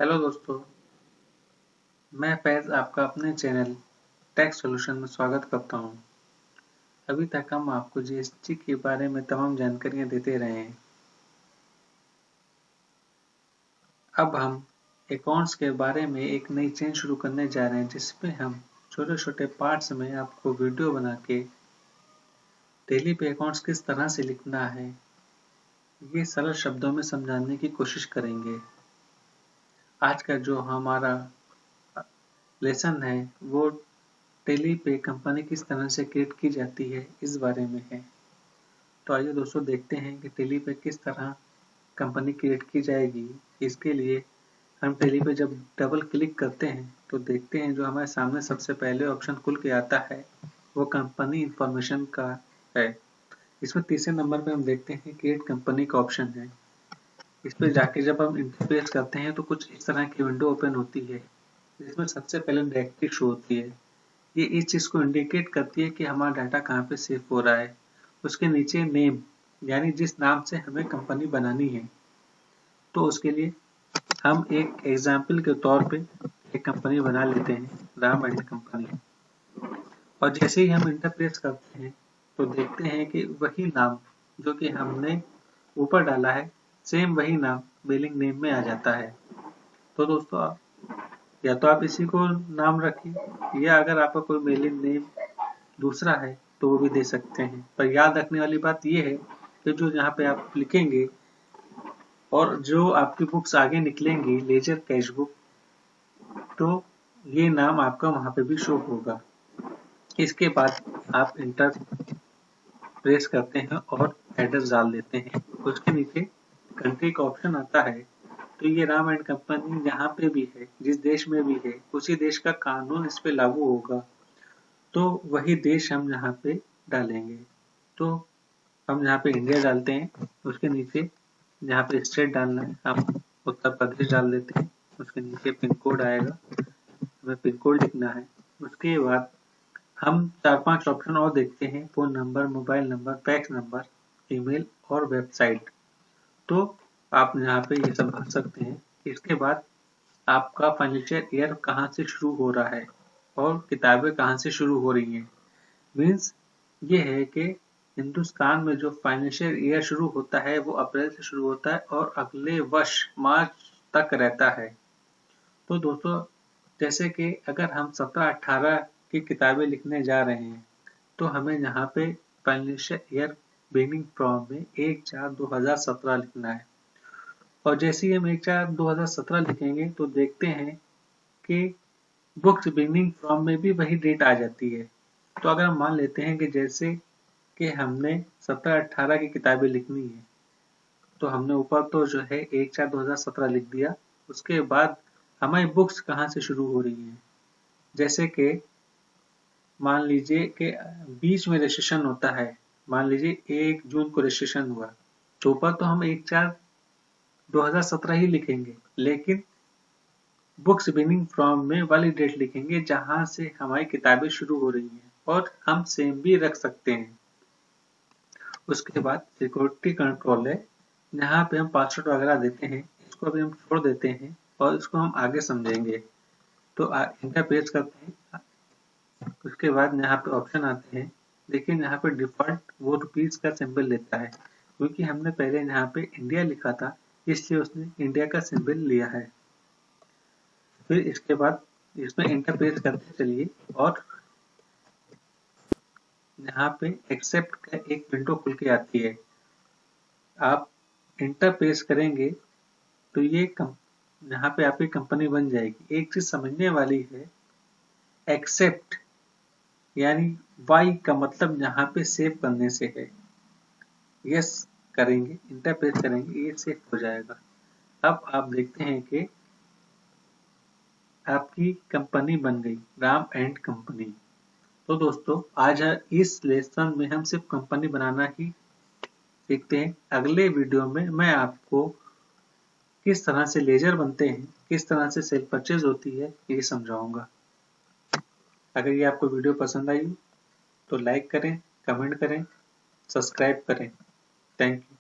Hello दोस्तों, मैं फैज़ आपका अपने चैनल टैक्स सॉल्यूशन में स्वागत करता हूं। अभी तक हम आपको जीएसटी के बारे में तमाम जानकारियां देते रहे हैं। अब हम अकाउंट्स के बारे में एक नई चेन शुरू करने जा रहे हैं, जिसमें हम छोटे-छोटे पार्ट्स में आपको वीडियो बना के डेली पे अकाउंट्स किस तरह से लिखना है, ये सरल शब्दों में समझाने की कोशिश करेंगे। आज का जो हमारा लेसन है वो टेली पे कंपनी किस तरह से क्रिएट की जाती है इस बारे में है। तो आइए दोस्तों देखते हैं कि टेली पे किस तरह कंपनी क्रिएट की जाएगी। इसके लिए हम टेली पे जब डबल क्लिक करते हैं तो देखते हैं जो हमारे सामने सबसे पहले ऑप्शन खुल के आता है वो कंपनी इंफॉर्मेशन का है। इसमें तीसरे नंबर पे हम देखते हैं क्रिएट कंपनी का ऑप्शन है। इस पर जाके जब हम इंटरफेस करते हैं तो कुछ इस तरह की विंडो ओपन होती है, जिसमें सबसे पहले डायरेक्टरी शो होती है। ये इस चीज़ को इंडिकेट करती है कि हमारा डाटा कहाँ पे सेव हो रहा है। उसके नीचे नेम, यानी जिस नाम से हमें कंपनी बनानी है। तो उसके लिए हम एक एग्जाम्पल के तौर पे एक कंपनी बना लेते हैं, राम एंड कंपनी। और जैसे ही हम इंटरप्रेस करते हैं तो देखते हैं कि वही नाम जो कि हमने ऊपर डाला है, सेम वही नाम बिलिंग नेम में आ जाता है। तो दोस्तों या तो आप इसी को नाम रखिए, या अगर आपका कोई मेलिंग नेम दूसरा है तो वो भी दे सकते हैं। पर याद रखने वाली बात ये है कि जो यहाँ पे आप लिखेंगे और जो आपकी बुक्स आगे निकलेंगी लेजर कैश बुक, तो ये नाम आपका वहाँ पे भी शो होगा। इसके बाद आप इंटर प्रेस करते हैं और एड्रेस डाल देते हैं। उसके नीचे कंट्री का ऑप्शन आता है, तो ये राम एंड कंपनी जहाँ पे भी है, जिस देश में भी है, उसी देश का कानून इस पे लागू होगा, तो वही देश हम यहाँ पे डालेंगे। तो हम यहाँ पे इंडिया डालते हैं। उसके नीचे जहाँ पे स्टेट डालना है आप उत्तर प्रदेश डाल देते हैं। उसके नीचे पिन कोड आएगा, हमें पिन कोड लिखना है। उसके बाद हम 4-5 ऑप्शन और देखते हैं, phone number, mobile number, fax number, email और वेबसाइट। तो आप यहाँ पे ये सब भर सकते हैं। इसके बाद आपका फाइनेंशियल ईयर कहाँ से शुरू हो रहा है और किताबें कहाँ से शुरू हो रही हैं। मीन्स ये है कि हिंदुस्तान में जो फाइनेंशियल ईयर शुरू होता है वो अप्रैल से शुरू होता है और अगले वर्ष मार्च तक रहता है। तो दोस्तों जैसे कि अगर हम 17-18 की किताबें लिखने जा रहे हैं तो हमें यहाँ पे फाइनेंशियल ईयर बिगिनिंग फ्रॉम में 1/4/2017 लिखना है। और जैसे ही हम 1/4/2017 लिखेंगे तो देखते हैं कि बुक्स बिगिनिंग फ्रॉम में भी वही डेट आ जाती है। तो अगर हम मान लेते हैं कि जैसे कि हमने 17-18 की किताबें लिखनी है, तो हमने ऊपर तो जो है 1/4/2017 लिख दिया। उसके बाद हमारी बुक्स कहाँ से शुरू हो रही हैं, जैसे कि मान लीजिए कि बीच में रजिस्ट्रेशन होता है, मान लीजिए 1 जून को रजिस्ट्रेशन हुआ, तो ऊपर तो हम 1/4/2017 ही लिखेंगे, लेकिन बुक्स बिगिनिंग फ्रॉम में वाली डेट लिखेंगे जहां से हमारी किताबें शुरू हो रही हैं। और हम सेम भी रख सकते हैं। उसके बाद सिक्योरिटी कंट्रोल है, यहाँ पे हम पासवर्ड वगैरह देते हैं। इसको अभी हम छोड़ देते हैं और इसको हम आगे समझेंगे। तो इंटर पेज करते हैं। उसके बाद यहाँ पे ऑप्शन आते हैं, लेकिन यहाँ पे डिफॉल्ट वो रुपीज का सिंबल लेता है, क्योंकि हमने पहले यहाँ पे इंडिया लिखा था, इसलिए उसने इंडिया का सिंबल लिया है। फिर इसके बाद इसमें इंटर पेज करते चलिए और यहाँ पे एक्सेप्ट का एक विंडो खुल के आती है। आप इंटर पेज करेंगे तो ये यहाँ पे आपकी कंपनी बन जाएगी। एक चीज समझने वाली है, एक्सेप्ट यानी वाई का मतलब यहाँ पे सेव करने से है। यस करेंगे, इंटर पेज करेंगे, ये सेव हो जाएगा। अब आप देखते हैं कि आपकी कंपनी बन गई, राम एंड कंपनी। तो दोस्तों आज इस लेसन में हम सिर्फ कंपनी बनाना ही सीखते हैं। अगले वीडियो में मैं आपको किस तरह से लेजर बनते हैं, किस तरह से सेल परचेज होती है, ये समझाऊंगा। अगर ये आपको वीडियो पसंद आई तो लाइक करें, कमेंट करें, सब्सक्राइब करें। Thank you.